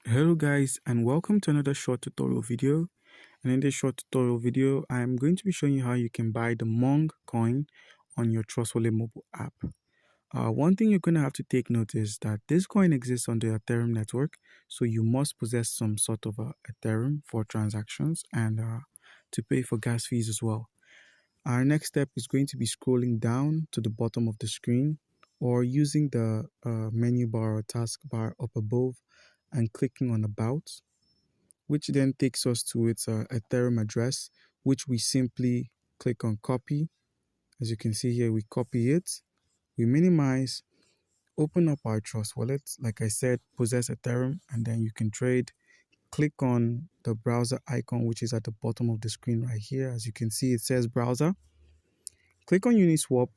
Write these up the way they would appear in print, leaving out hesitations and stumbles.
Hello guys, and welcome to another short tutorial video. And in this short tutorial video, I am going to be showing you how you can buy the Mong coin on your Trust Wallet mobile app. One thing you're going to have to take note is that this coin exists on the Ethereum network, so you must possess some sort of Ethereum for transactions and to pay for gas fees as well. Our next step is going to be scrolling down to the bottom of the screen or using the menu bar or taskbar up above and clicking on About, which then takes us to its Ethereum address, which we simply click on Copy. As you can see here, we copy it, we minimize, open up our Trust Wallet. Like I said, possess Ethereum, and then you can trade. Click on the browser icon, which is at the bottom of the screen right here. As you can see, it says Browser. Click on Uniswap,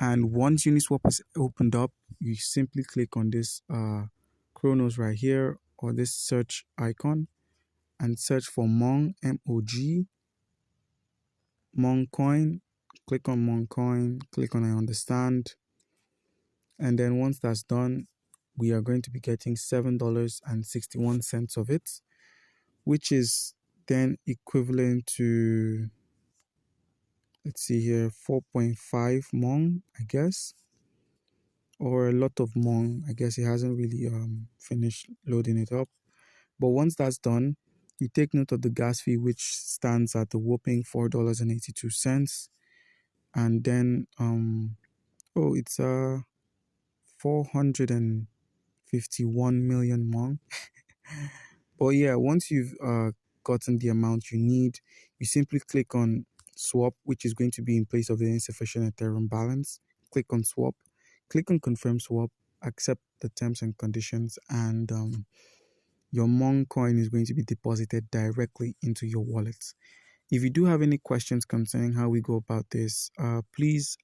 and once Uniswap is opened up, you simply click on this Chronos right here, or this search icon, and search for Mong, M-O-G, Mong Coin. Click on Mong Coin, click on I understand, and then once that's done, we are going to be getting $7.61 of it, which is then equivalent to, let's see here, 4.5 Mong, I guess, or a lot of Mong. I guess it hasn't really finished loading it up. But once that's done, you take note of the gas fee, which stands at a whopping $4.82. And then it's 451 million Mong. But yeah, once you've gotten the amount you need, you simply click on swap, which is going to be in place of the insufficient Ethereum balance. Click on swap, click on confirm swap, accept the terms and conditions, and your Mong coin is going to be deposited directly into your wallet. If you do have any questions concerning how we go about this, please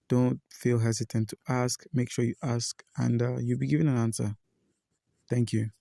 don't feel hesitant to ask. Make sure you ask, and you'll be given an answer. Thank you.